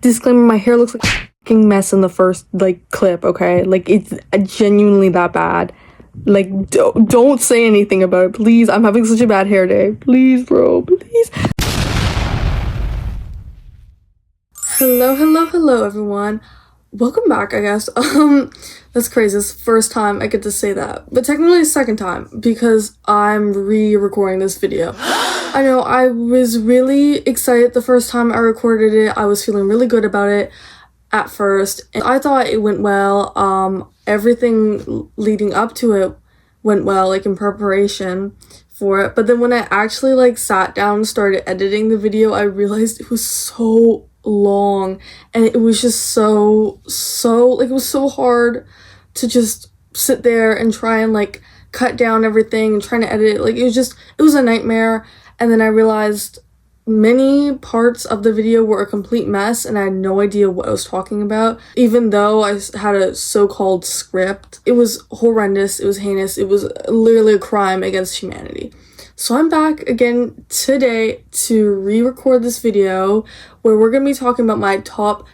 disclaimer, my hair looks like a fucking mess in the first, like, clip, okay? Like, it's genuinely that bad. Like, don't say anything about it, please. I'm having such a bad hair day. Please, bro, please. Hello, everyone. Welcome back, I guess. That's crazy. It's the first time I get to say that. But technically it's the second time because I'm re-recording this video. I know, I was really excited the first time I recorded it. I was feeling really good about it at first. And I thought it went well. Everything leading up to it went well, like in preparation for it. But then when I actually like sat down and started editing the video, I realized it was so long and it was just so like, it was so hard to just sit there and try and like cut down everything and trying to edit it. Like, it was a nightmare. And then I realized many parts of the video were a complete mess and I had no idea what I was talking about. Even though I had a so-called script, it was horrendous, it was heinous, it was literally a crime against humanity. So I'm back again today to re-record this video where we're going to be talking about my top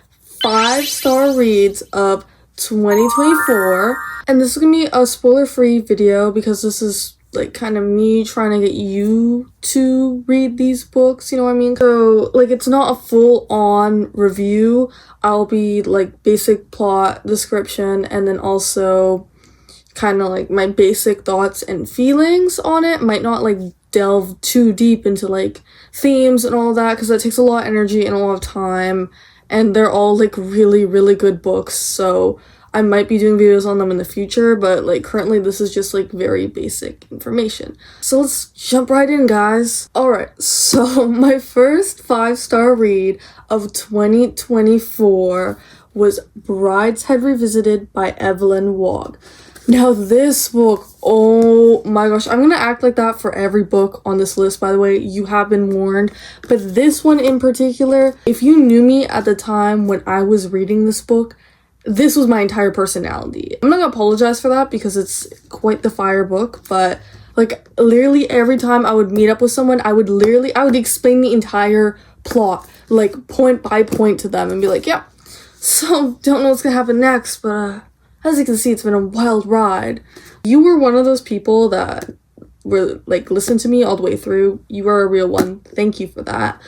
5-star reads of 2024. And this is going to be a spoiler-free video because this is like kind of me trying to get you to read these books, you know what I mean? So like, it's not a full-on review. I'll be like basic plot description and then also kind of like my basic thoughts and feelings on it. Might not like delve too deep into like themes and all that because that takes a lot of energy and a lot of time, and they're all like really good books, so I might be doing videos on them in the future, but like currently this is just like very basic information. So let's jump right in, guys. Alright, so my first 5-star read of 2024 was Brideshead Revisited by Evelyn Waugh. Now this book, oh my gosh, I'm gonna act like that for every book on this list, by the way, you have been warned. But this one in particular, if you knew me at the time when I was reading this book, this was my entire personality. I'm not gonna apologize for that because it's quite the fire book, but like literally every time I would meet up with someone, I would explain the entire plot, like point by point to them and be like, yeah, so don't know what's gonna happen next, but as you can see, it's been a wild ride. You were one of those people that were like, listen to me all the way through. You are a real one. Thank you for that.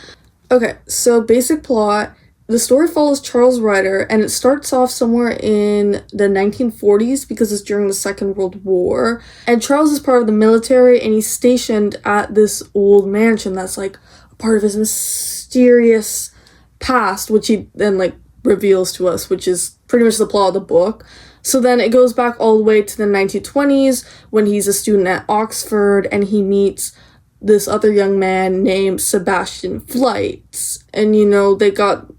Okay, so basic plot. The story follows Charles Ryder, and it starts off somewhere in the 1940s because it's during the Second World War. And Charles is part of the military, and he's stationed at this old mansion that's like a part of his mysterious past, which he then like reveals to us, which is pretty much the plot of the book. So then it goes back all the way to the 1920s when he's a student at Oxford and he meets this other young man named Sebastian Flight. And you know, they got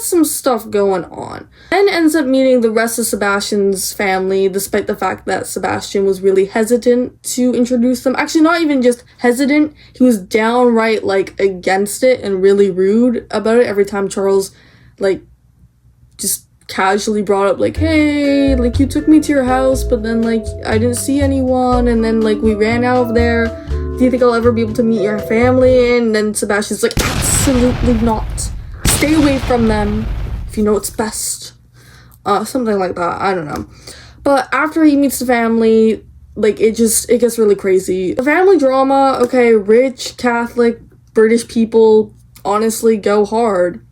some stuff going on. And ends up meeting the rest of Sebastian's family, despite the fact that Sebastian was really hesitant to introduce them. Actually, not even just hesitant, he was downright like against it and really rude about it every time Charles like just casually brought up like, hey, like you took me to your house but then like I didn't see anyone and then like we ran out of there. Do you think I'll ever be able to meet your family? And then Sebastian's like, absolutely not. Stay away from them if you know what's best. Something like that. I don't know. But after he meets the family, like it gets really crazy. The family drama, okay, rich, Catholic, British people honestly go hard.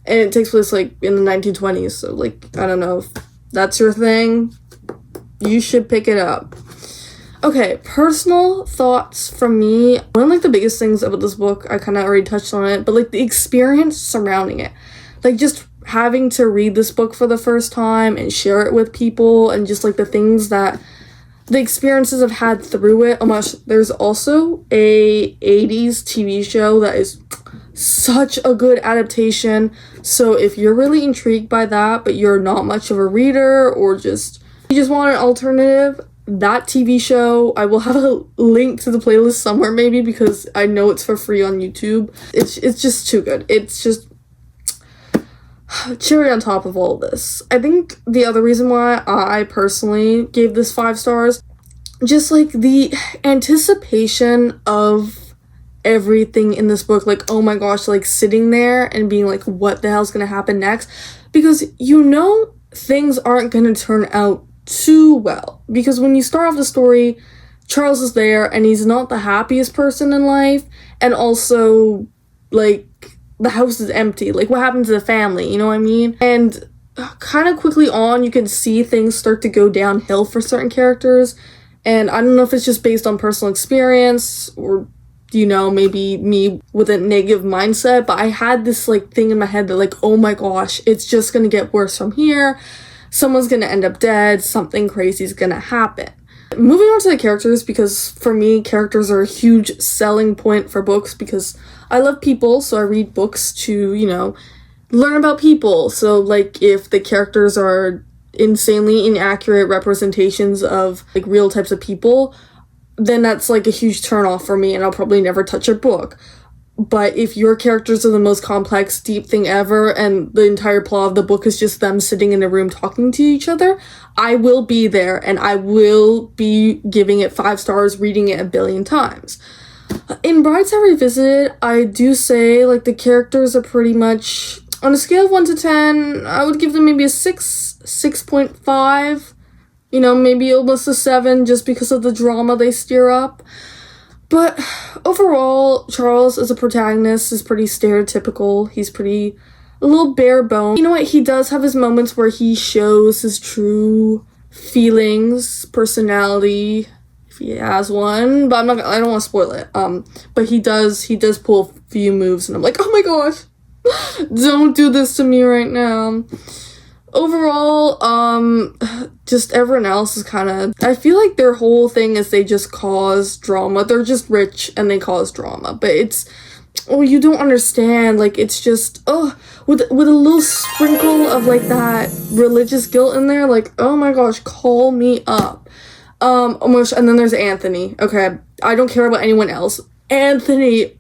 And it takes place, like, in the 1920s, so, like, I don't know if that's your thing. You should pick it up. Okay, personal thoughts from me. One of, like, the biggest things about this book, I kind of already touched on it, but, like, the experience surrounding it. Like, just having to read this book for the first time and share it with people and just, like, the experiences I've had through it. Oh my gosh, there's also a 80s TV show that is such a good adaptation. So if you're really intrigued by that, but you're not much of a reader or you just want an alternative, that TV show, I will have a link to the playlist somewhere maybe because I know it's for free on YouTube. It's just too good. It's just cherry on top of all this. I think the other reason why I personally gave this 5 stars, just like the anticipation of everything in this book, like, oh my gosh, like sitting there and being like, what the hell's gonna happen next? Because you know things aren't gonna turn out too well. Because when you start off the story, Charles is there and he's not the happiest person in life, and also like the house is empty. Like, what happened to the family, you know what I mean? And kind of quickly on, you can see things start to go downhill for certain characters. And I don't know if it's just based on personal experience or, you know, maybe me with a negative mindset, but I had this like thing in my head that like, oh my gosh, it's just gonna get worse from here. Someone's gonna end up dead. Something crazy is gonna happen. Moving on to the characters, because for me, characters are a huge selling point for books, because I love people, so I read books to, you know, learn about people. So like if the characters are insanely inaccurate representations of like real types of people, then that's like a huge turnoff for me, and I'll probably never touch a book. But if your characters are the most complex, deep thing ever, and the entire plot of the book is just them sitting in a room talking to each other, I will be there, and I will be giving it 5 stars, reading it a billion times. In Brideshead Revisited, I do say, like, the characters are pretty much, on a scale of 1 to 10, I would give them maybe a 6, 6.5, you know, maybe almost a 7, just because of the drama they stir up. But overall, Charles as a protagonist is pretty stereotypical. He's pretty a little bare bone. You know what? He does have his moments where he shows his true feelings, personality, if he has one. But I don't want to spoil it. But he does pull a few moves, and I'm like, oh my gosh, don't do this to me right now. Overall, just everyone else is kind of, I feel like their whole thing is they just cause drama. They're just rich and they cause drama, but it's, oh, you don't understand. Like, it's just, oh, with a little sprinkle of like that religious guilt in there, like, oh my gosh, call me up. Oh my gosh, and then there's Anthony. Okay, I don't care about anyone else. Anthony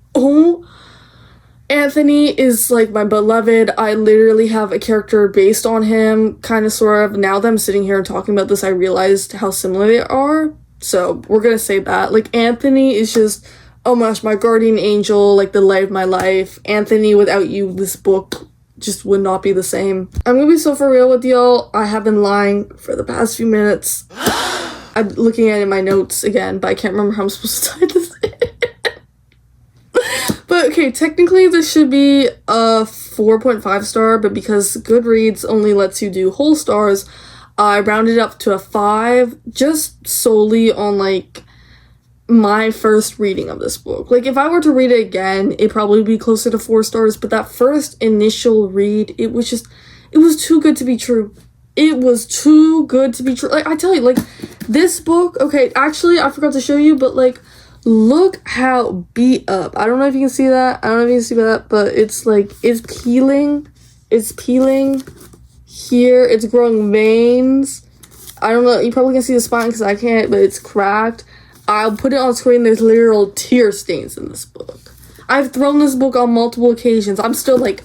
is like my beloved. I literally have a character based on him, kind of, sort of. Now that I'm sitting here and talking about this, I realized how similar they are. So we're gonna say that. Like, Anthony is just, oh my gosh, my guardian angel, like the light of my life. Anthony, without you, this book just would not be the same. I'm gonna be so for real with y'all. I have been lying for the past few minutes. I'm looking at it in my notes again, but I can't remember how I'm supposed to tie this in. But okay, technically this should be a 4.5 star, but because Goodreads only lets you do whole stars, I rounded up to a 5, just solely on like my first reading of this book. Like, if I were to read it again, it'd probably be closer to 4 stars, but that first initial read, it was too good to be true. It was too good to be true. Like, I tell you, like, this book, okay, actually, I forgot to show you, but like, look how beat up. I don't know if you can see that. But it's like, it's peeling. It's peeling here. It's growing veins. I don't know. You probably can see the spine because I can't, but it's cracked. I'll put it on screen. There's literal tear stains in this book. I've thrown this book on multiple occasions. I'm still like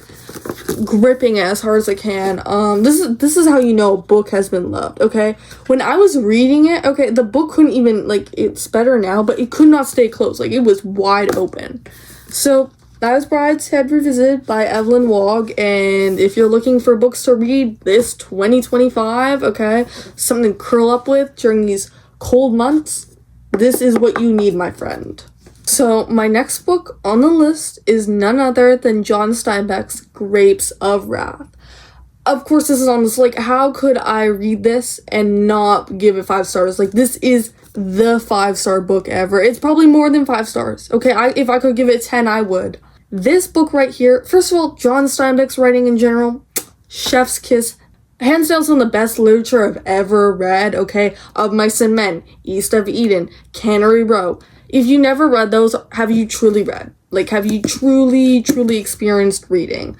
gripping it as hard as I can. This is how you know a book has been loved, okay? When I was reading it, okay, the book couldn't even, like, it's better now, but it could not stay closed. Like, it was wide open. So that was Brideshead Revisited by Evelyn Waugh, and if you're looking for books to read this 2025, okay, something to curl up with during these cold months, this is what you need, my friend. So my next book on the list is none other than John Steinbeck's Grapes of Wrath. Of course, this is on this, like, how could I read this and not give it 5 stars? Like, this is the 5-star book ever. It's probably more than 5 stars. Okay, if I could give it 10, I would. This book right here, first of all, John Steinbeck's writing in general, chef's kiss. Hands down, some of the best literature I've ever read, okay? Of Mice and Men, East of Eden, Cannery Row. If you never read those, have you truly read? Like, have you truly experienced reading?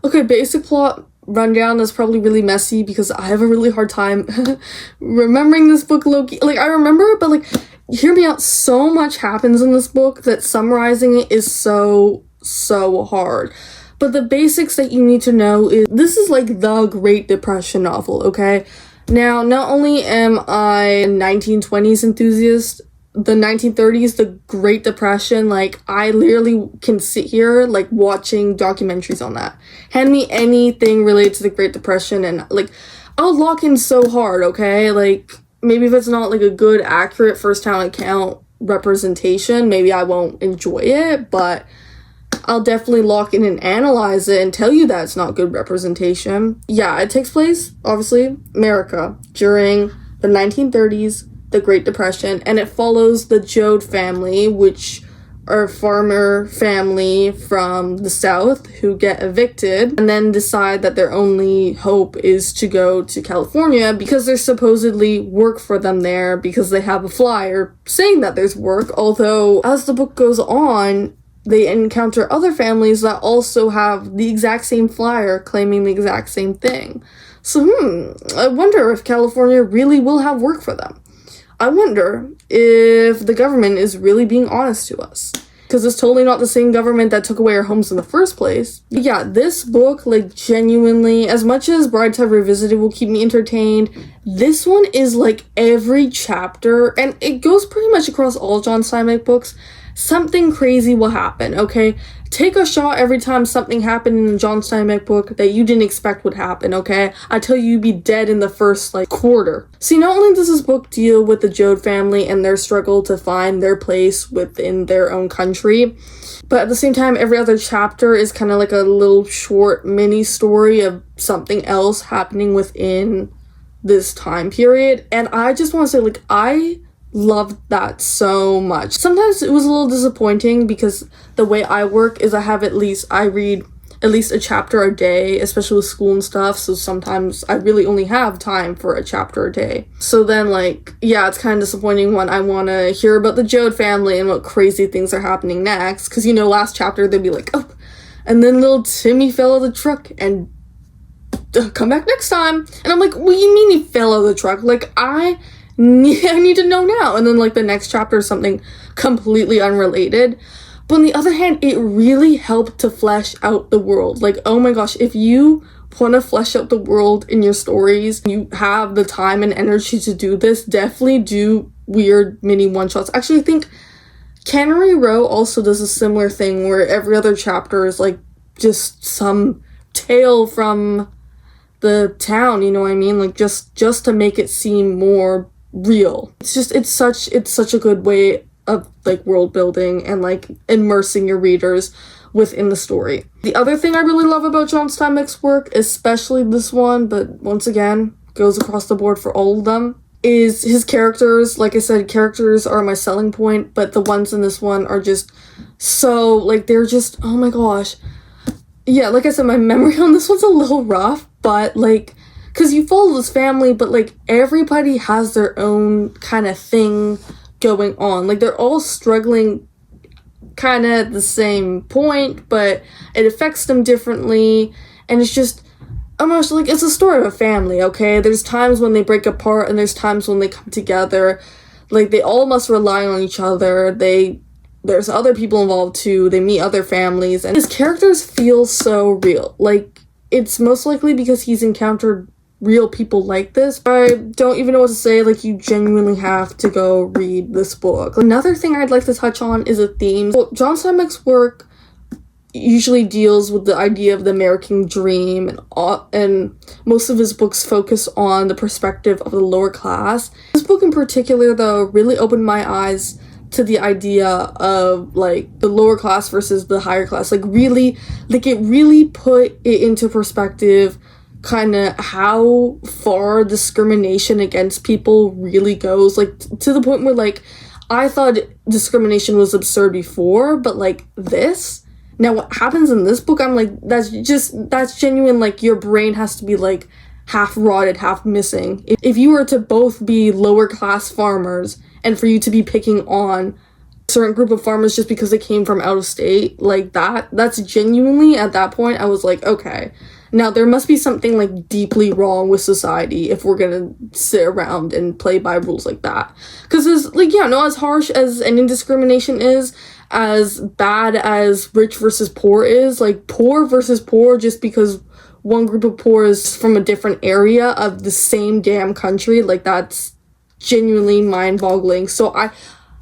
Okay, basic plot rundown is probably really messy because I have a really hard time remembering this book low-key. Like, I remember it, but, like, hear me out. So much happens in this book that summarizing it is so hard. But the basics that you need to know is this is like the Great Depression novel, okay? Now, not only am I a 1920s enthusiast, the 1930s, the Great Depression, like, I literally can sit here, like, watching documentaries on that. Hand me anything related to the Great Depression, and, like, I'll lock in so hard, okay? Like, maybe if it's not, like, a good, accurate first-hand account representation, maybe I won't enjoy it, but I'll definitely lock in and analyze it and tell you that it's not good representation. Yeah, it takes place, obviously, America, during the 1930s, the Great Depression, and it follows the Joad family, which are a farmer family from the South who get evicted and then decide that their only hope is to go to California because there's supposedly work for them there because they have a flyer saying that there's work, although as the book goes on, they encounter other families that also have the exact same flyer claiming the exact same thing. So, I wonder if California really will have work for them. I wonder if the government is really being honest to us. Because it's totally not the same government that took away our homes in the first place. But yeah, this book, like, genuinely, as much as Brideshead Revisited will keep me entertained, this one is, like, every chapter, and it goes pretty much across all John Steinbeck books, something crazy will happen, okay? Take a shot every time something happened in a John Steinbeck book that you didn't expect would happen, okay? I tell you, you'd be dead in the first, like, quarter. See, not only does this book deal with the Joad family and their struggle to find their place within their own country, but at the same time, every other chapter is kind of like a little short mini story of something else happening within this time period. And I just want to say, like, I loved that so much. Sometimes it was a little disappointing because the way I work is I read at least a chapter a day, especially with school and stuff, so sometimes I really only have time for a chapter a day. So then, like, yeah, it's kind of disappointing when I want to hear about the Joad family and what crazy things are happening next, because, you know, last chapter they'd be like, oh, and then little Timmy fell out of the truck and come back next time. And I'm like, what do you mean he fell out of the truck? Like, I need to know now. And then, like, the next chapter is something completely unrelated. But on the other hand, it really helped to flesh out the world. Like, oh my gosh, if you want to flesh out the world in your stories, you have the time and energy to do this, definitely do weird mini one-shots. Actually, I think Cannery Row also does a similar thing where every other chapter is, like, just some tale from the town, you know what I mean? Like, just to make it seem more real. It's such a good way of, like, world building and, like, immersing your readers within the story. The other thing I really love about John Steinbeck's work, especially this one, but once again, goes across the board for all of them, is his characters. Like I said, characters are my selling point, but the ones in this one are just so, like, they're just, oh my gosh. Yeah, like I said, my memory on this one's a little rough, but, like, because you follow this family, but, like, everybody has their own kind of thing going on. Like, they're all struggling kind of at the same point, but it affects them differently, and it's just, almost like, it's a story of a family, okay? There's times when they break apart, and there's times when they come together. Like, they all must rely on each other. There's other people involved too. They meet other families, and his characters feel so real. Like, it's most likely because he's encountered real people like this. I don't even know what to say. Like, you genuinely have to go read this book. Another thing I'd like to touch on is the themes. Well, John Steinbeck's work usually deals with the idea of the American dream, and most of his books focus on the perspective of the lower class. This book in particular, though, really opened my eyes to the idea of, like, the lower class versus the higher class. Like, really, like, it really put it into perspective kind of how far discrimination against people really goes. Like, to the point where, like, I thought discrimination was absurd before, but, like, this, now what happens in this book, I'm like, that's genuine. Like, your brain has to be, like, half rotted, half missing. If you were to both be lower class farmers and for you to be picking on a certain group of farmers just because they came from out of state, like, that's genuinely, at that point, I was like, okay, now there must be something, like, deeply wrong with society if we're gonna sit around and play by rules like that. Because it's, like, yeah, no, as harsh as any discrimination is, as bad as rich versus poor is, like, poor versus poor just because one group of poor is from a different area of the same damn country, like, that's genuinely mind-boggling. So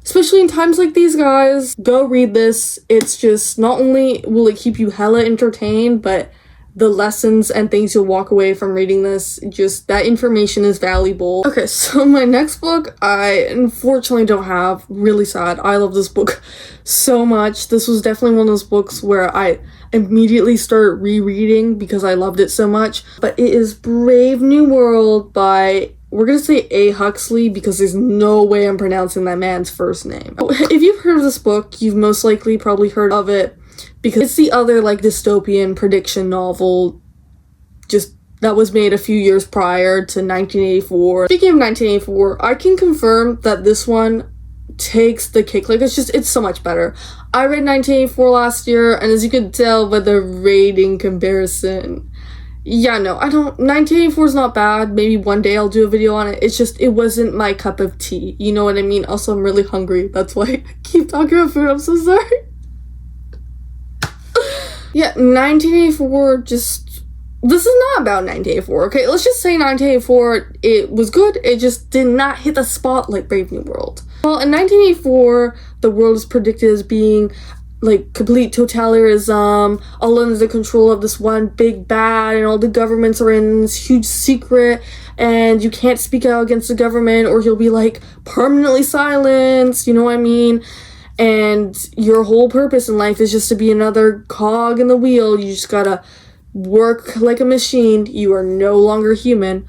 Especially in times like these, guys. Go read this. It's just, not only will it keep you hella entertained, but the lessons and things you'll walk away from reading this, just that information is valuable. Okay, so my next book, I unfortunately don't have. Really sad. I love this book so much. This was definitely one of those books where I immediately start rereading because I loved it so much. But it is Brave New World by, we're gonna say A. Huxley because there's no way I'm pronouncing that man's first name. If you've heard of this book, you've most likely probably heard of it because it's the other like dystopian prediction novel just that was made a few years prior to 1984. Speaking of 1984, I can confirm that this one takes the cake. Like, it's so much better. I read 1984 last year, and as you can tell by the rating comparison, yeah, no, 1984 is not bad. Maybe one day I'll do a video on it. It's just, it wasn't my cup of tea. You know what I mean? Also, I'm really hungry. That's why I keep talking about food. I'm so sorry. Yeah, 1984 just, this is not about 1984, okay? Let's just say 1984, it was good. It just did not hit the spot like Brave New World. Well, in 1984, the world is predicted as being like complete totalitarianism, all under the control of this one big bad, and all the governments are in this huge secret, and you can't speak out against the government or you'll be like permanently silenced, you know what I mean? And your whole purpose in life is just to be another cog in the wheel. You just gotta work like a machine. You are no longer human.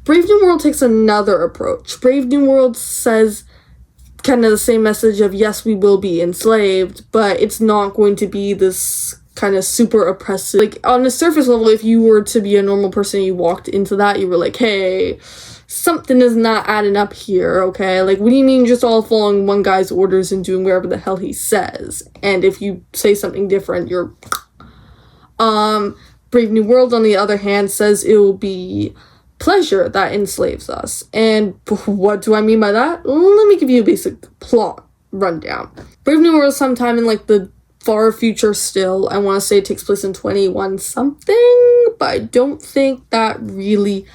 Brave New World takes another approach. Brave New World says kind of the same message of, yes, we will be enslaved, but it's not going to be this kind of super oppressive. Like, on the surface level, if you were to be a normal person and you walked into that, you were like, hey, something is not adding up here, okay? Like, what do you mean just all following one guy's orders and doing whatever the hell he says? And if you say something different, you're... Brave New World, on the other hand, says it will be pleasure that enslaves us. And what do I mean by that? Let me give you a basic plot rundown. Brave New World sometime in, like, the far future still. I want to say it takes place in 21 something, but I don't think that really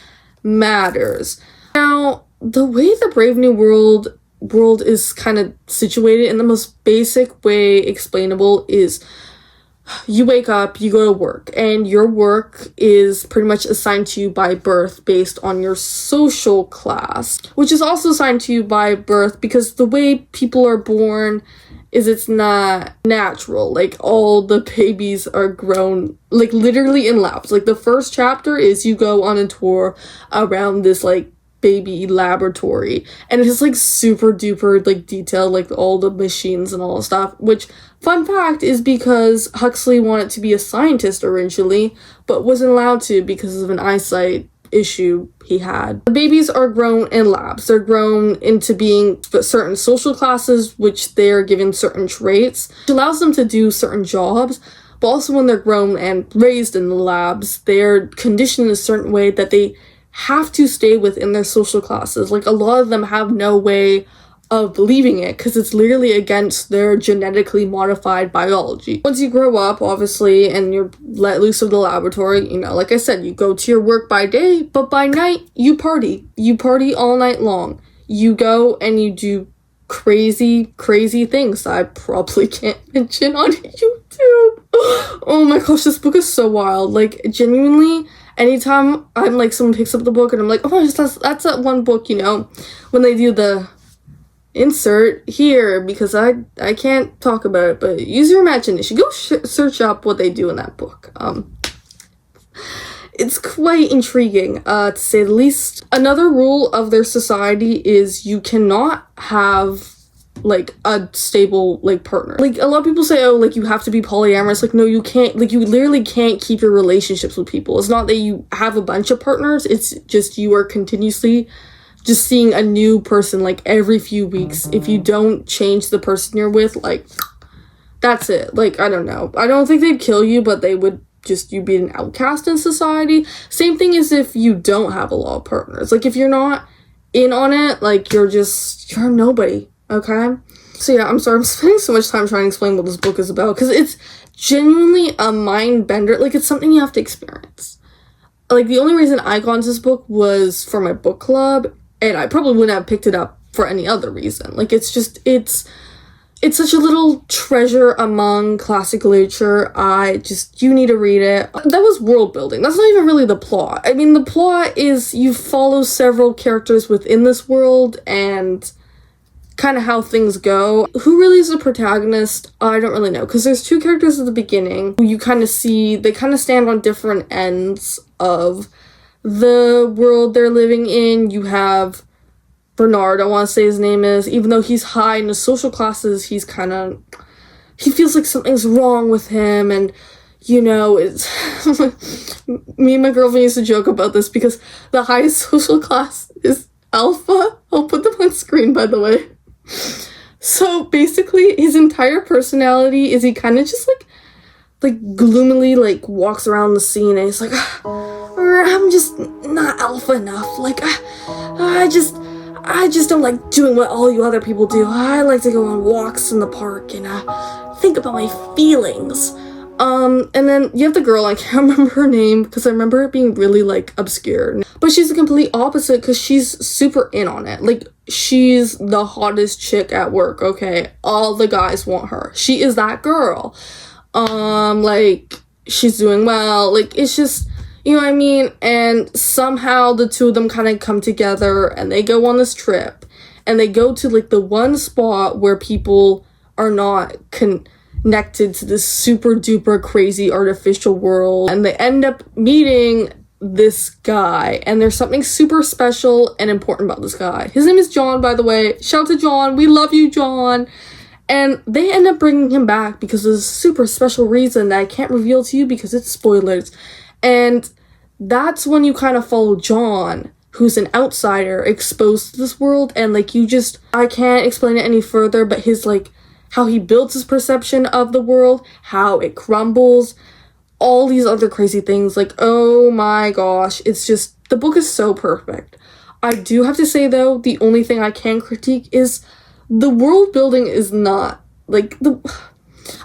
matters. Now, the way the Brave New World is kind of situated in the most basic way explainable is you wake up, you go to work, and your work is pretty much assigned to you by birth based on your social class, which is also assigned to you by birth because the way people are born is it's not natural. Like, all the babies are grown, like, literally in labs. Like, the first chapter is you go on a tour around this, like, baby laboratory, and it's, like, super duper, like, detailed, like, all the machines and all the stuff, which, fun fact, is because Huxley wanted to be a scientist originally, but wasn't allowed to because of an eyesight issue he had. The babies are grown in labs. They're grown into being certain social classes, which they're given certain traits, which allows them to do certain jobs, but also when they're grown and raised in the labs, they're conditioned in a certain way that they have to stay within their social classes. Like, a lot of them have no way of leaving it because it's literally against their genetically modified biology. Once you grow up, obviously, and you're let loose of the laboratory, you know, like I said, you go to your work by day, but by night, you party. You party all night long. You go and you do crazy, crazy things that I probably can't mention on YouTube. Oh my gosh, this book is so wild. Like, genuinely, anytime I'm like, someone picks up the book and I'm like, oh my gosh, that's that one book, you know, when they do the insert here, because I can't talk about it, but use your imagination. Go search up what they do in that book. It's quite intriguing, to say the least. Another rule of their society is you cannot have, like, a stable, like, partner. Like, a lot of people say, oh, like, you have to be polyamorous. Like, no, you can't. Like, you literally can't keep your relationships with people. It's not that you have a bunch of partners. It's just you are continuously just seeing a new person, like, every few weeks. If you don't change the person you're with, like, that's it. Like, I don't know. I don't think they'd kill you, but they would just, you'd be an outcast in society. Same thing as if you don't have a lot of partners. Like, if you're not in on it, like, you're nobody, okay? So yeah, I'm sorry, I'm spending so much time trying to explain what this book is about, because it's genuinely a mind bender. Like, it's something you have to experience. Like, the only reason I got into this book was for my book club, and I probably wouldn't have picked it up for any other reason. Like, it's such a little treasure among classic literature. You need to read it. That was world building. That's not even really the plot. I mean, the plot is you follow several characters within this world and kind of how things go. Who really is the protagonist? I don't really know, because there's two characters at the beginning who you kind of see, they kind of stand on different ends of the world they're living in. You have Bernard, I want to say his name is, even though he's high in the social classes, he feels like something's wrong with him, and it's me and my girlfriend used to joke about this because the highest social class is Alpha. I'll put them on screen, by the way. So basically his entire personality is he kind of just like gloomily like walks around the scene and he's like, I'm just not alpha enough, like I just don't like doing what all you other people do. I like to go on walks in the park and think about my feelings. And then you have the girl, I can't remember her name because I remember it being really like obscure. But she's the complete opposite because she's super in on it. Like, she's the hottest chick at work, okay? All the guys want her. She is that girl. Like, she's doing well. Like, it's just, you know what I mean? And somehow the two of them kind of come together and they go on this trip. And they go to, like, the one spot where people are not connected to this super duper crazy artificial world. And they end up meeting this guy. And there's something super special and important about this guy. His name is John, by the way. Shout out to John. We love you, John. And they end up bringing him back because of a super special reason that I can't reveal to you because it's spoilers. And that's when you kind of follow John, who's an outsider exposed to this world. And like, I can't explain it any further, but his like, how he builds his perception of the world, how it crumbles, all these other crazy things. Like, oh my gosh, it's just, the book is so perfect. I do have to say though, the only thing I can critique is the world building is not, like,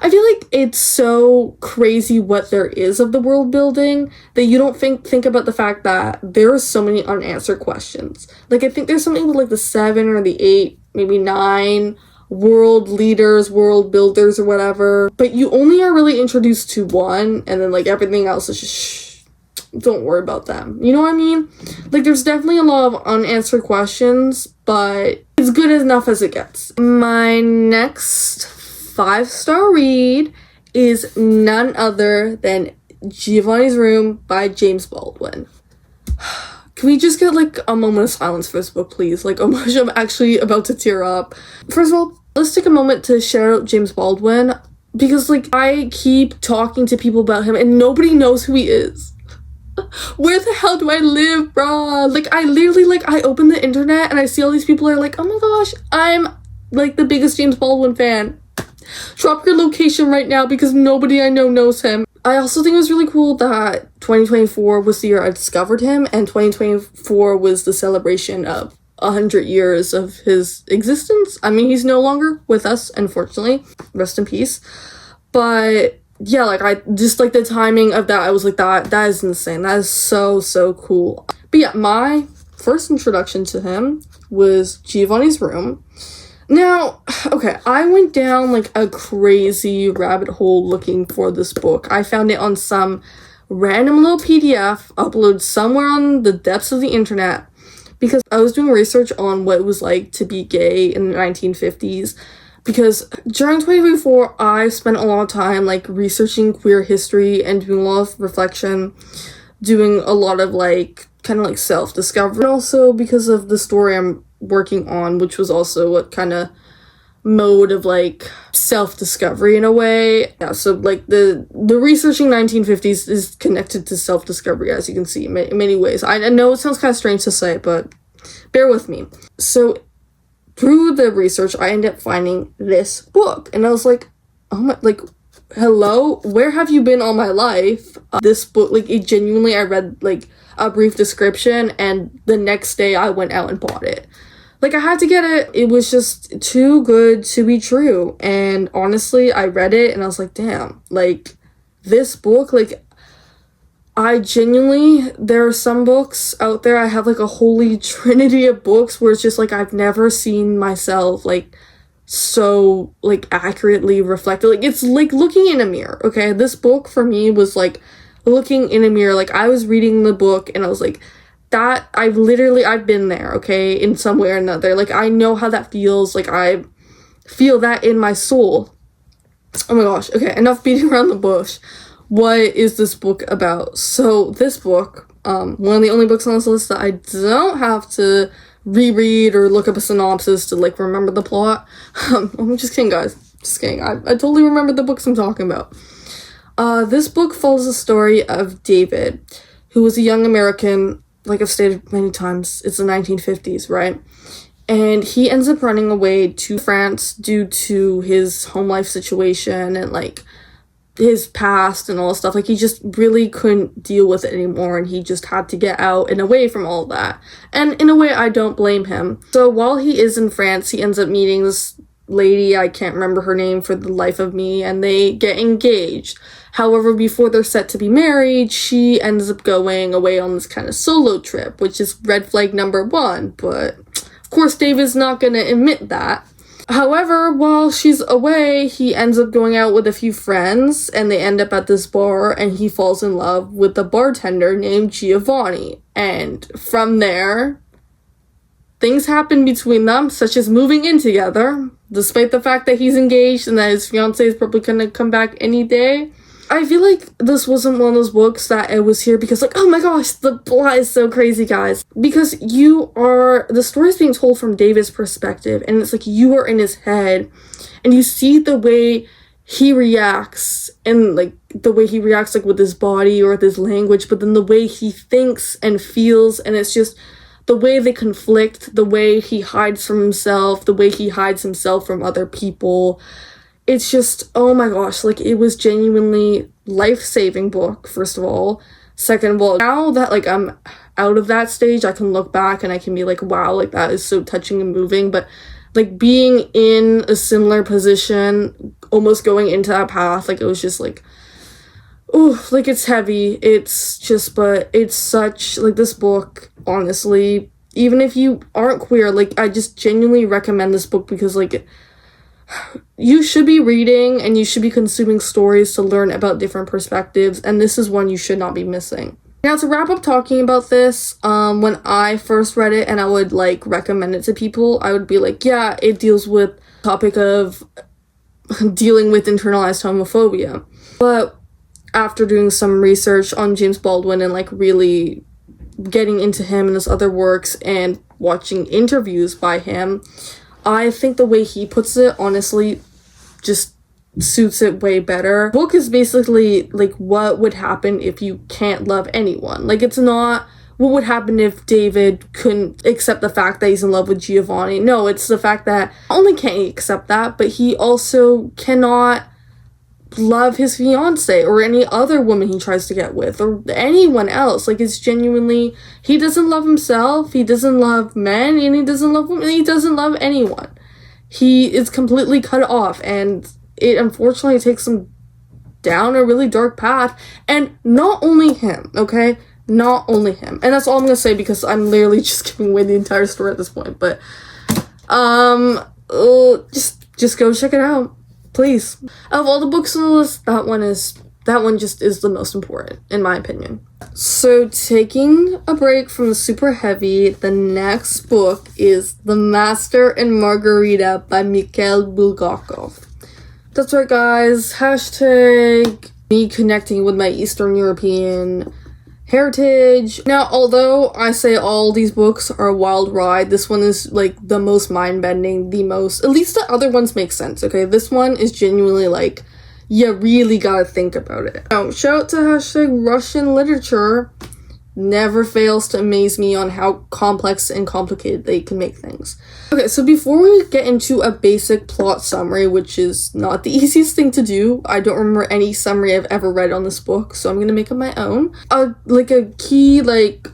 I feel like it's so crazy what there is of the world building that you don't think about the fact that there are so many unanswered questions. Like, I think there's something with like the 7 or the 8, maybe 9 world leaders, world builders, or whatever, but you only are really introduced to one, and then like everything else is just don't worry about them, you know what I mean? Like, there's definitely a lot of unanswered questions, but it's good enough as it gets. My next 5-star read is none other than Giovanni's Room by James Baldwin. Can we just get like a moment of silence for this book, please? Like, oh my gosh, I'm actually about to tear up. First of all, let's take a moment to shout out James Baldwin, because like I keep talking to people about him and nobody knows who he is. Where the hell do I live, bruh? Like, I literally, like, I open the internet and I see all these people are like, oh my gosh, I'm like the biggest James Baldwin fan. Drop your location right now because nobody I know knows him. I also think it was really cool that 2024 was the year I discovered him, and 2024 was the celebration of 100 years of his existence. I mean, he's no longer with us, unfortunately. Rest in peace. But yeah, like, I just like the timing of that. I was like, that is insane. That is so cool. But yeah, my first introduction to him was Giovanni's Room. Now, okay, I went down like a crazy rabbit hole looking for this book. I found it on some random little PDF uploaded somewhere on the depths of the internet because I was doing research on what it was like to be gay in the 1950s. Because during 2024, I spent a lot of time like researching queer history and doing a lot of reflection, doing a lot of like kind of like self-discovery. And also because of the story I'm working on, which was also a kind of mode of like self-discovery in a way. Yeah, so like the researching 1950s is connected to self-discovery, as you can see in many ways. I know it sounds kind of strange to say, but bear with me. So through the research, I ended up finding this book, and I was like, oh my, like, hello, where have you been all my life? This book, like, it genuinely, I read like a brief description and the next day I went out and bought it. Like, I had to get it. It was just too good to be true. And honestly, I read it and I was like, damn, like, this book, like, I genuinely, there are some books out there, I have like a holy trinity of books where it's just like I've never seen myself like so like accurately reflected. Like it's like looking in a mirror, okay? This book for me was like looking in a mirror. Like I was reading the book and I was like, that I've been there, okay, in some way or another. Like I know how that feels. Like I feel that in my soul. Oh my gosh, okay, enough beating around the bush. What is this book about? So this book, one of the only books on this list that I don't have to reread or look up a synopsis to like remember the plot. I'm just kidding, guys. Just kidding. I totally remember the books I'm talking about. This book follows the story of David, who was a young American, like I've stated many times, it's the 1950s, right? And he ends up running away to France due to his home life situation and like his past and all this stuff. Like he just really couldn't deal with it anymore and he just had to get out and away from all that. And in a way, I don't blame him. So while he is in France, he ends up meeting this lady, I can't remember her name for the life of me, and they get engaged. However, before they're set to be married, she ends up going away on this kind of solo trip, which is red flag number 1, but of course David's not gonna admit that. However, while she's away, he ends up going out with a few friends, and they end up at this bar, and he falls in love with a bartender named Giovanni. And from there, things happen between them, such as moving in together, despite the fact that he's engaged and that his fiancée is probably gonna come back any day. I feel like this wasn't one of those books that it was here because, like, oh my gosh, the plot is so crazy, guys. Because the story's being told from David's perspective, and it's like you are in his head, and you see the way he reacts, and, like, the way he reacts, like, with his body or with his language, but then the way he thinks and feels, and it's just the way they conflict, the way he hides from himself, the way he hides himself from other people. It's just, oh my gosh, like, it was genuinely life-saving book, first of all. Second of all, now that, like, I'm out of that stage, I can look back and I can be like, wow, like, that is so touching and moving. But, like, being in a similar position, almost going into that path, like, it was just, like, ooh, like, it's heavy. It's just, but it's such, like, this book, honestly, even if you aren't queer, like, I just genuinely recommend this book because, like, you should be reading and you should be consuming stories to learn about different perspectives, and this is one you should not be missing. Now, to wrap up talking about this, when I first read it and I would, like, recommend it to people, I would be like, yeah, it deals with the topic of dealing with internalized homophobia. But after doing some research on James Baldwin and, like, really getting into him and his other works and watching interviews by him, I think the way he puts it, honestly, just suits it way better. The book is basically, like, what would happen if you can't love anyone. Like, it's not what would happen if David couldn't accept the fact that he's in love with Giovanni. No, it's the fact that not only can't he accept that, but he also cannot love his fiance or any other woman he tries to get with or anyone else. Like, it's genuinely, he doesn't love himself, he doesn't love men, and he doesn't love women, he doesn't love anyone. He is completely cut off, and it unfortunately takes him down a really dark path. And not only him, okay, not only him, and that's all I'm gonna say because I'm literally just giving away the entire story at this point. But just go check it out, please. Of all the books on the list, that one just is the most important, in my opinion. So, taking a break from the super heavy, the next book is The Master and Margarita by Mikhail Bulgakov. That's right, guys. Hashtag me connecting with my Eastern European heritage. Now, although I say all these books are a wild ride, this one is, like, the most mind-bending, at least the other ones make sense, okay? This one is genuinely, like, you really gotta think about it. Now, shout out to hashtag Russian literature. Never fails to amaze me on how complex and complicated they can make things. Okay, so before we get into a basic plot summary, which is not the easiest thing to do, I don't remember any summary I've ever read on this book, so I'm gonna make up my own. Like a key, like,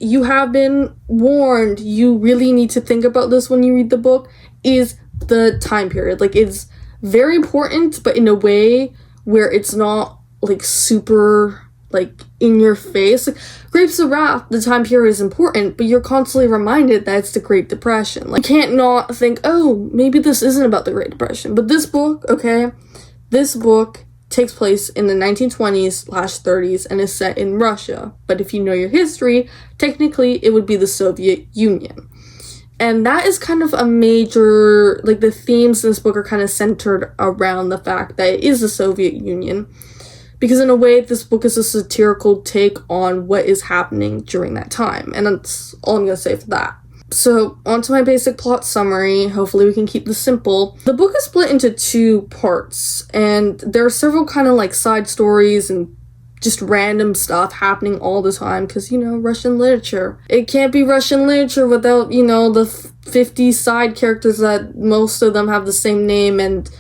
you have been warned, you really need to think about this when you read the book, is the time period. Like, it's very important, but in a way where it's not, like, super like, in your face. Like, Grapes of Wrath, the time period is important, but you're constantly reminded that it's the Great Depression. Like, you can't not think, oh, maybe this isn't about the Great Depression. But this book, okay, this book takes place in the 1920s/30s and is set in Russia. But if you know your history, technically it would be the Soviet Union. And that is kind of a major, like, the themes in this book are kind of centered around the fact that it is the Soviet Union. Because in a way, this book is a satirical take on what is happening during that time. And that's all I'm going to say for that. So, on to my basic plot summary. Hopefully we can keep this simple. The book is split into 2 parts. And there are several kind of like side stories and just random stuff happening all the time. Because, you know, Russian literature. It can't be Russian literature without, you know, the 50 side characters that most of them have the same name and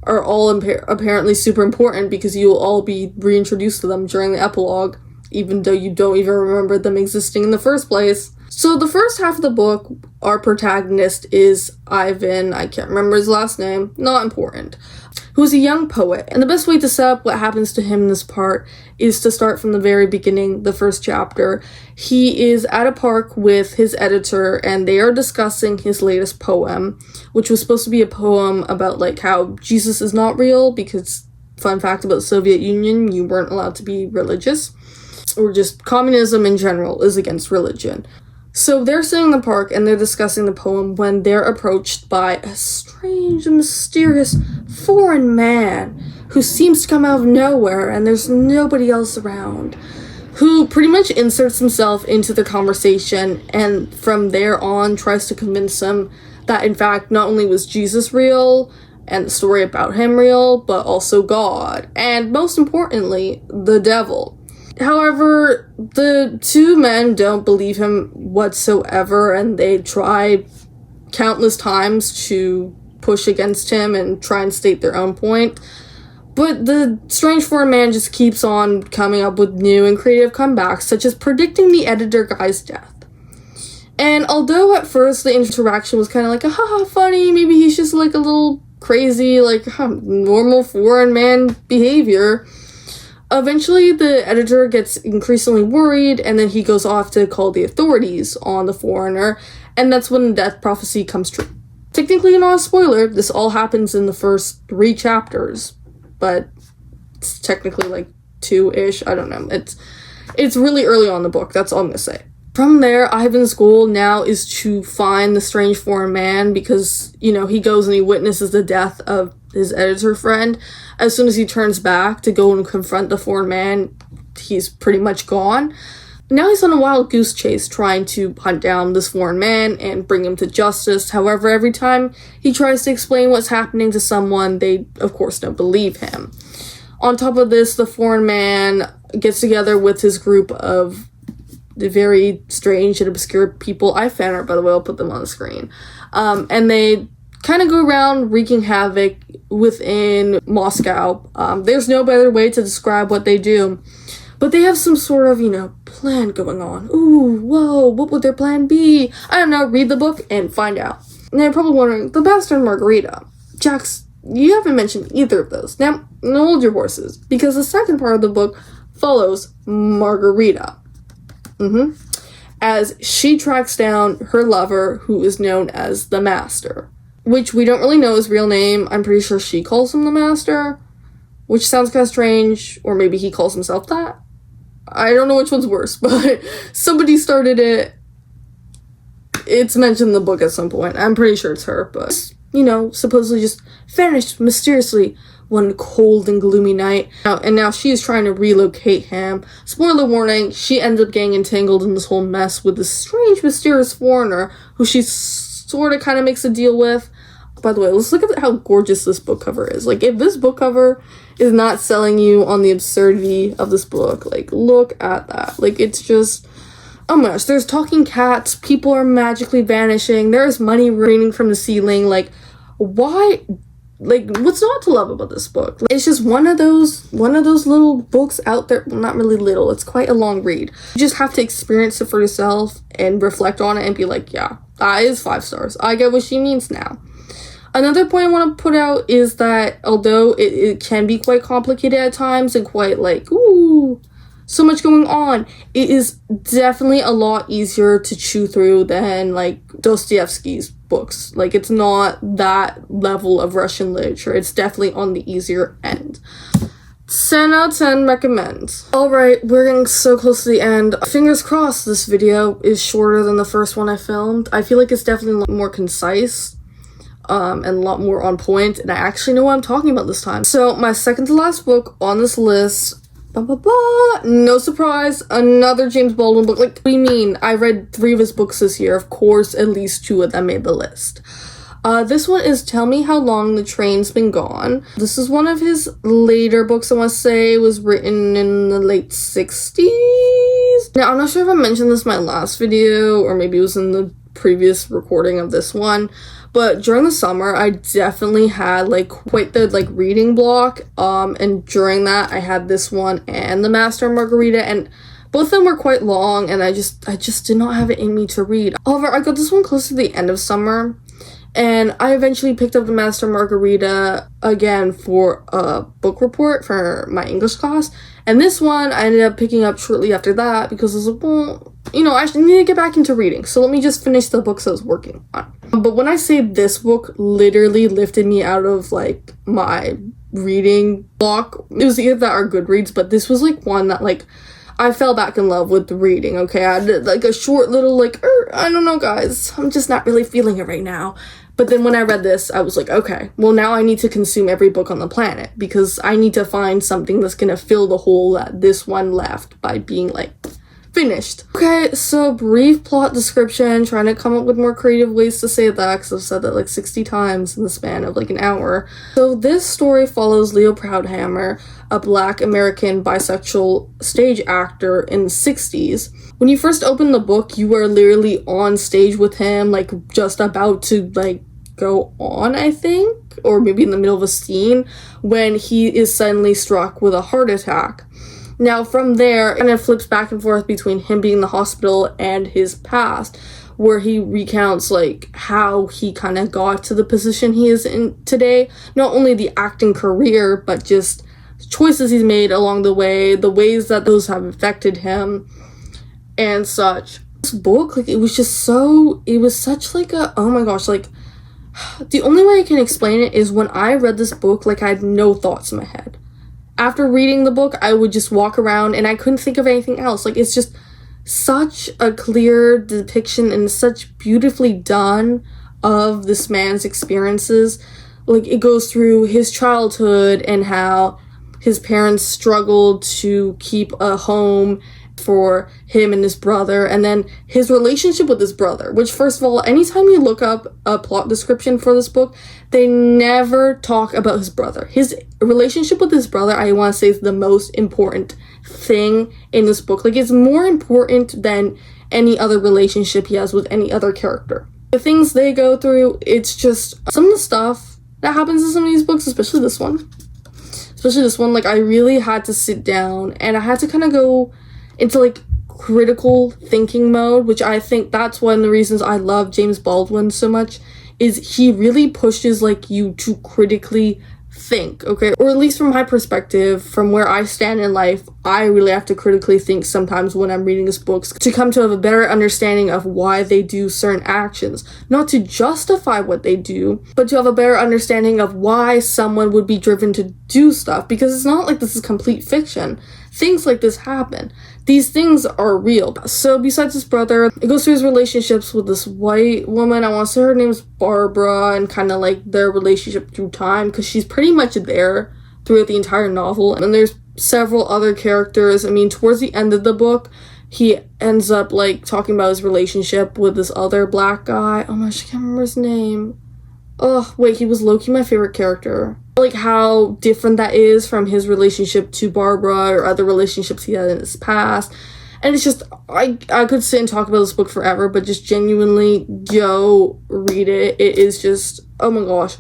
are all apparently super important because you'll all be reintroduced to them during the epilogue, even though you don't even remember them existing in the first place. So the first half of the book, our protagonist is Ivan, I can't remember his last name, not important, who's a young poet. And the best way to set up what happens to him in this part is to start from the very beginning, the first chapter. He is at a park with his editor, and they are discussing his latest poem, which was supposed to be a poem about, like, how Jesus is not real, because, fun fact about the Soviet Union, you weren't allowed to be religious, or just communism in general is against religion. So they're sitting in the park and they're discussing the poem when they're approached by a strange and mysterious foreign man who seems to come out of nowhere and there's nobody else around, who pretty much inserts himself into the conversation and from there on tries to convince them that in fact not only was Jesus real and the story about him real, but also God, and most importantly, the devil. However, the 2 men don't believe him whatsoever, and they try countless times to push against him and try and state their own point. But the strange foreign man just keeps on coming up with new and creative comebacks, such as predicting the editor guy's death. And although at first the interaction was kind of like, haha, funny, maybe he's just like a little crazy, like, normal foreign man behavior, eventually, the editor gets increasingly worried, and then he goes off to call the authorities on the foreigner, and that's when the death prophecy comes true. Technically, not a spoiler, this all happens in the first 3 chapters, but it's technically like 2-ish, I don't know. It's really early on in the book, that's all I'm gonna say. From there, Ivan's goal now is to find the strange foreign man because, you know, he goes and he witnesses the death of his editor friend. As soon as he turns back to go and confront the foreign man, he's pretty much gone. Now he's on a wild goose chase trying to hunt down this foreign man and bring him to justice. However, every time he tries to explain what's happening to someone, they, of course, don't believe him. On top of this, the foreign man gets together with his group of the very strange and obscure people. I fan art, by the way, I'll put them on the screen. And they kind of go around wreaking havoc within Moscow. There's no better way to describe what they do. But they have some sort of, you know, plan going on. Ooh, whoa, what would their plan be? I don't know, read the book and find out. Now you're probably wondering, the Master and Margarita. Jax, you haven't mentioned either of those. Now, hold your horses, because the second part of the book follows Margarita. As she tracks down her lover, who is known as the Master, which we don't really know his real name. I'm pretty sure she calls him the Master, which sounds kind of strange, or maybe he calls himself that. I don't know which one's worse, but somebody started it. It's mentioned in the book at some point. I'm pretty sure it's her, but, you know, supposedly just vanished mysteriously one cold and gloomy night. And now she is trying to relocate him. Spoiler warning, she ends up getting entangled in this whole mess with this strange, mysterious foreigner who she sort of kind of makes a deal with. By the way, let's look at how gorgeous this book cover is. Like, if this book cover is not selling you on the absurdity of this book, like, look at that. Like, it's just, oh my gosh, there's talking cats, people are magically vanishing, there's money raining from the ceiling. Like, why? Like, what's not to love about this book? It's just one of those little books out there. Well, not really little, it's quite a long read. You just have to experience it for yourself and reflect on it and be like, yeah, that is 5 stars. I get what she means now. Another point I want to put out is that although it can be quite complicated at times and quite like, ooh, so much going on. It is definitely a lot easier to chew through than like Dostoevsky's books. Like, it's not that level of Russian literature. It's definitely on the easier end. 10 out of 10 recommend. Alright, we're getting so close to the end. Fingers crossed this video is shorter than the first one I filmed. I feel like it's definitely a lot more concise and a lot more on point, and I actually know what I'm talking about this time. So my second to last book on this list, no surprise, another James Baldwin book. Like, what do you mean? I read 3 of his books this year. Of course, at least 2 of them made the list. This one is Tell Me How Long the Train's Been Gone. This is one of his later books, I want to say. It was written in the late 60s. Now, I'm not sure if I mentioned this in my last video, or maybe it was in the previous recording of this one, but during the summer, I definitely had, like, quite the, like, reading block, and during that, I had this one and the Master and Margarita, and both of them were quite long, and I just did not have it in me to read. However, I got this one close to the end of summer, and I eventually picked up the Master and Margarita again for a book report for my English class. And this one I ended up picking up shortly after that because I was like, well, you know, I need to get back into reading. So let me just finish the books I was working on. But when I say this book literally lifted me out of, like, my reading block, it was either that or Goodreads, but this was, like, one that, like, I fell back in love with reading, okay? I did, like, a short little, like, I don't know, guys. I'm just not really feeling it right now. But then when I read this, I was like, okay, well, now I need to consume every book on the planet because I need to find something that's going to fill the hole that this one left by being, like, finished. Okay, so brief plot description, trying to come up with more creative ways to say that because I've said that, like, 60 times in the span of, like, an hour. So this story follows Leo Proudhammer, a Black American bisexual stage actor in the 60s. When you first open the book, you are literally on stage with him, like, just about to, like, go on, I think, or maybe in the middle of a scene, when he is suddenly struck with a heart attack. Now, from there, it kind of flips back and forth between him being in the hospital and his past, where he recounts, like, how he kind of got to the position he is in today. Not only the acting career, but just choices he's made along the way, the ways that those have affected him, and such. This book, like, it was such, like, a, oh my gosh, like, the only way I can explain it is when I read this book, like, I had no thoughts in my head. After reading the book, I would just walk around and I couldn't think of anything else. Like, it's just such a clear depiction and such beautifully done of this man's experiences. Like, it goes through his childhood and how his parents struggled to keep a home for him and his brother, and then his relationship with his brother, which, first of all, anytime you look up a plot description for this book, they never talk about his brother. His relationship with his brother, I want to say, is the most important thing in this book. Like, it's more important than any other relationship he has with any other character. The things they go through, it's just some of the stuff that happens in some of these books, especially this one, like, I really had to sit down and I had to kind of go into, like, critical thinking mode, which I think that's one of the reasons I love James Baldwin so much, is he really pushes, like, you to critically think, okay? Or at least from my perspective, from where I stand in life, I really have to critically think sometimes when I'm reading his books to come to have a better understanding of why they do certain actions. Not to justify what they do, but to have a better understanding of why someone would be driven to do stuff, because it's not like this is complete fiction. Things like this happen. These things are real. So besides his brother, it goes through his relationships with this white woman. I want to say her name is Barbara, and kind of like their relationship through time, because she's pretty much there throughout the entire novel. And there's several other characters. I mean, towards the end of the book, he ends up, like, talking about his relationship with this other black guy. Oh my gosh, I can't remember his name. Oh, wait, he was low-key my favorite character. Like, how different that is from his relationship to Barbara or other relationships he had in his past. And it's just, I could sit and talk about this book forever, but just genuinely go read it. It is just, oh my gosh.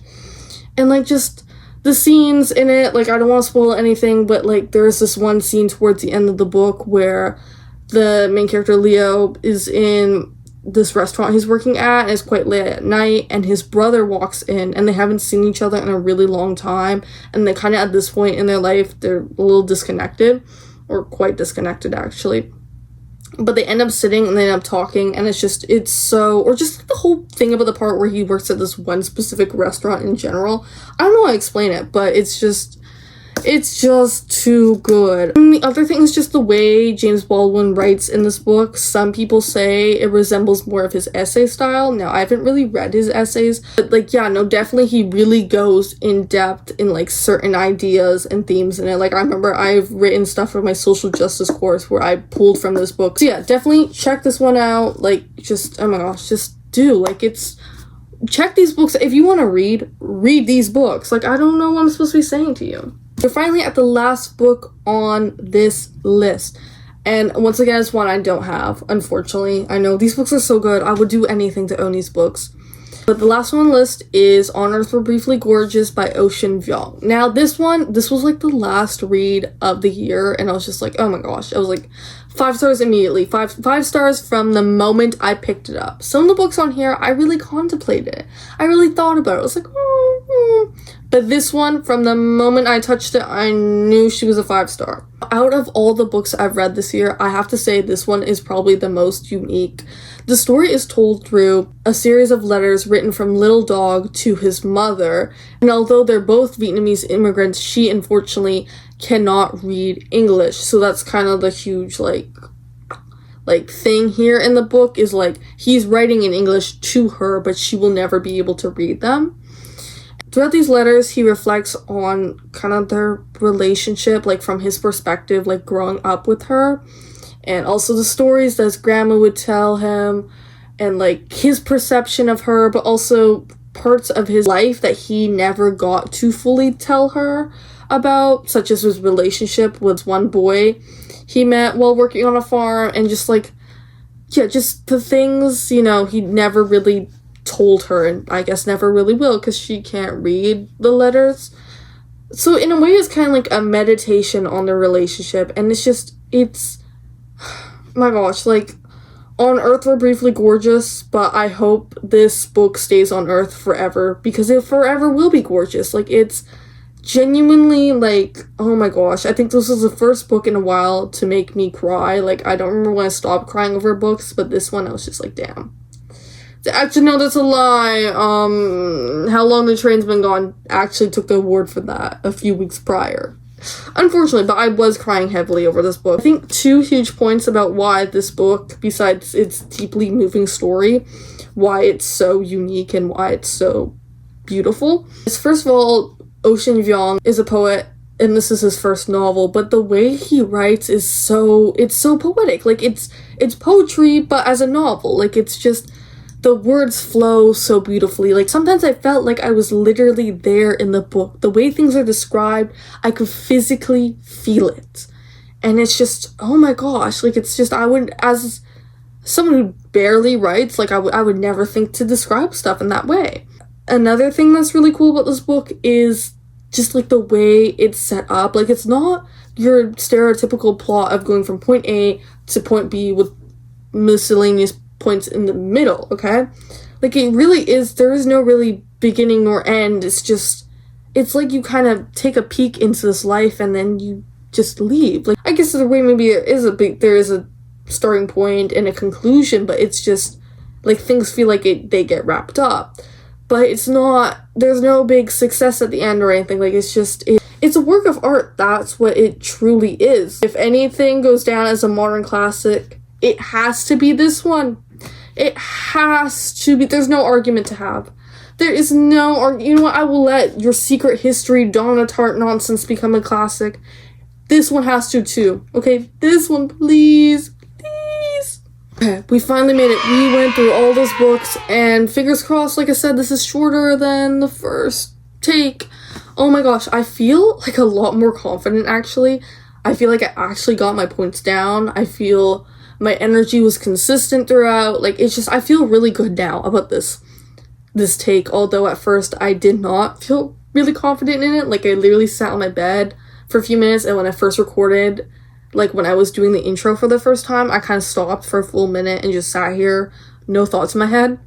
And, like, just the scenes in it, like, I don't want to spoil anything, but, like, there's this one scene towards the end of the book where the main character, Leo, is in this restaurant he's working at, and it's quite late at night, and his brother walks in, and they haven't seen each other in a really long time, and they kind of, at this point in their life, they're a little disconnected, or quite disconnected actually. But they end up sitting and they end up talking, and it's so, or just like the whole thing about the part where he works at this one specific restaurant in general. I don't know how to explain it, but it's just too good. And the other thing is just the way James Baldwin writes in this book. Some people say it resembles more of his essay style. Now, I haven't really read his essays, but like, yeah, no, definitely he really goes in depth in like certain ideas and themes in it. Like, I remember I've written stuff for my social justice course where I pulled from this book. So yeah, definitely check this one out. Like, just, oh my gosh, just do. Like, check these books. If you want to read these books. Like, I don't know what I'm supposed to be saying to you. We're finally at the last book on this list. And once again, it's one I don't have, unfortunately. I know these books are so good. I would do anything to own these books. But the last one on the list is On Earth We're Briefly Gorgeous by Ocean Vuong. Now, this was like the last read of the year. And I was just like, oh my gosh. I was like, 5 stars immediately. Five stars from the moment I picked it up. Some of the books on here, I really contemplated it. I really thought about it. I was like, But this one, from the moment I touched it, I knew she was a 5-star. Out of all the books I've read this year, I have to say this one is probably the most unique. The story is told through a series of letters written from Little Dog to his mother. And although they're both Vietnamese immigrants, she unfortunately cannot read English. So that's kind of the huge, like thing here in the book is, like, he's writing in English to her, but she will never be able to read them. Throughout these letters, he reflects on kind of their relationship, like, from his perspective, like, growing up with her. And also the stories that his grandma would tell him, and, like, his perception of her, but also parts of his life that he never got to fully tell her about, such as his relationship with one boy he met while working on a farm, and just, like, yeah, just the things, you know, he never really told her, and I guess never really will, because she can't read the letters. So in a way, it's kind of like a meditation on their relationship, and it's my gosh, like, On Earth We're Briefly Gorgeous, but I hope this book stays on Earth forever, because it forever will be gorgeous. Like, it's genuinely, like, oh my gosh, I think this was the first book in a while to make me cry. Like, I don't remember when I stopped crying over books, but this one I was just like, damn. Actually, no, that's a lie. How Long the Train's Been Gone actually took the award for that a few weeks prior. Unfortunately, but I was crying heavily over this book. I think 2 huge points about why this book, besides its deeply moving story, why it's so unique and why it's so beautiful, is, first of all, Ocean Vuong is a poet, and this is his first novel, but the way he writes is so poetic. Like, it's poetry, but as a novel. Like, it's just, the words flow so beautifully. Like, sometimes I felt like I was literally there in the book. The way things are described, I could physically feel it. And it's just, oh my gosh, like, it's just, I would, as someone who barely writes, like, I would never think to describe stuff in that way. Another thing that's really cool about this book is just, like, the way it's set up. Like, it's not your stereotypical plot of going from point A to point B with miscellaneous points in the middle, okay? Like, it really is, there is no really beginning nor end. It's just, it's like you kind of take a peek into this life and then you just leave. Like, I guess the way maybe there is a starting point and a conclusion, but it's just, like, things feel like they get wrapped up. But it's not, there's no big success at the end or anything. Like, it's just, it's a work of art. That's what it truly is. If anything goes down as a modern classic, it has to be this one. It has to be. There's no argument to have. There is no, you know what, I will let Your Secret History, Donna Tartt nonsense become a classic. This one has to too. Okay, this one, please. Okay, we finally made it. We went through all those books, and fingers crossed, like I said, this is shorter than the first take. Oh my gosh, I feel like a lot more confident, actually. I feel like I actually got my points down. I feel my energy was consistent throughout. Like, it's just, I feel really good now about this take, although at first I did not feel really confident in it. Like, I literally sat on my bed for a few minutes, and when I first recorded, like, when I was doing the intro for the first time, I kind of stopped for a full minute and just sat here, no thoughts in my head.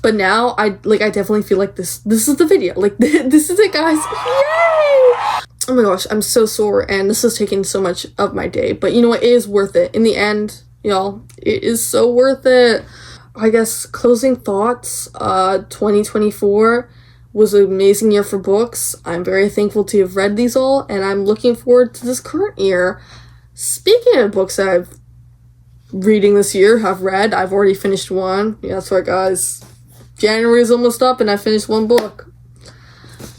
But now, I definitely feel like this is the video. Like, this is it, guys. Yay! Oh my gosh, I'm so sore, and this is taking so much of my day. But you know what? It is worth it. In the end, y'all, it is so worth it. I guess closing thoughts, 2024 was an amazing year for books. I'm very thankful to have read these all, and I'm looking forward to this current year. Speaking of books that I've reading this year, I've already finished one. Yeah, that's right, guys. January is almost up, and I finished one book.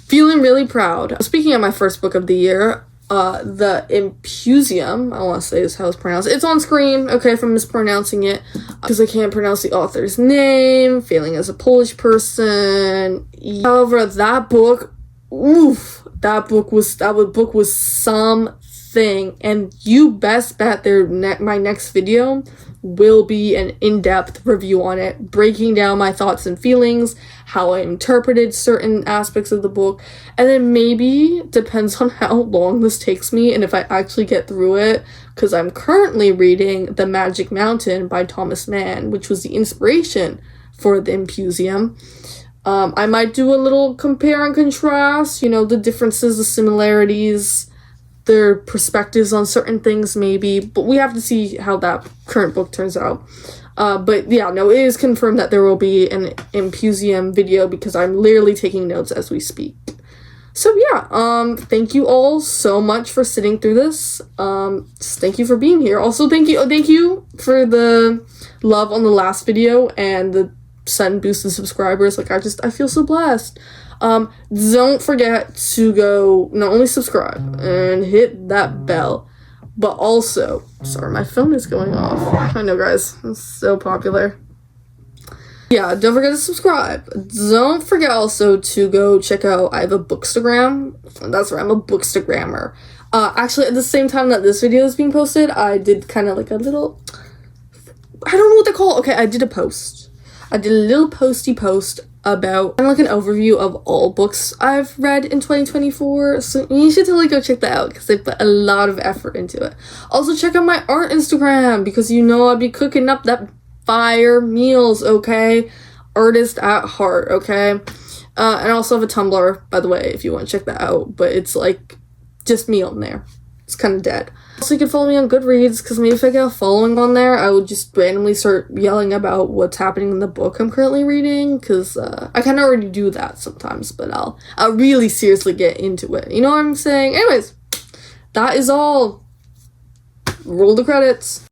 Feeling really proud. Speaking of my first book of the year, The Impusium, I want to say is how it's pronounced. It's on screen, okay, if I'm mispronouncing it, because I can't pronounce the author's name, failing as a Polish person. However, that book, that book was something, and you best bet my next video will be an in-depth review on it, breaking down my thoughts and feelings, how I interpreted certain aspects of the book, and then maybe, depends on how long this takes me and if I actually get through it, because I'm currently reading The Magic Mountain by Thomas Mann, which was the inspiration for The Impusium. I might do a little compare and contrast, the differences, the similarities, their perspectives on certain things maybe, but we have to see how that current book turns out. But yeah, no, it is confirmed that there will be an Impusium video because I'm literally taking notes as we speak. So yeah, thank you all so much for sitting through this. Thank you for being here. Also, thank you for the love on the last video and the sudden boost of subscribers. I feel so blessed. Don't forget to go not only subscribe and hit that bell, but also, sorry, my phone is going off. I know, guys, it's so popular. Yeah, don't forget to subscribe. Don't forget also to go check out, I have a bookstagram. That's right, I'm a bookstagrammer. Actually, at the same time that this video is being posted, I did kind of like a little, I don't know what they call it. Okay, I did a post. I did a little posty post about kind of like an overview of all books I've read in 2024, so you should totally go check that out because they put a lot of effort into it. Also, check out my art Instagram because I'll be cooking up that fire meals, okay? Artist at heart, okay? And I also have a Tumblr, by the way, if you want to check that out, but it's like just me on there. It's kind of dead. Also, you can follow me on Goodreads, because maybe if I get a following on there, I would just randomly start yelling about what's happening in the book I'm currently reading, because I kind of already do that sometimes, but I'll really seriously get into it. You know what I'm saying? Anyways, that is all. Roll the credits.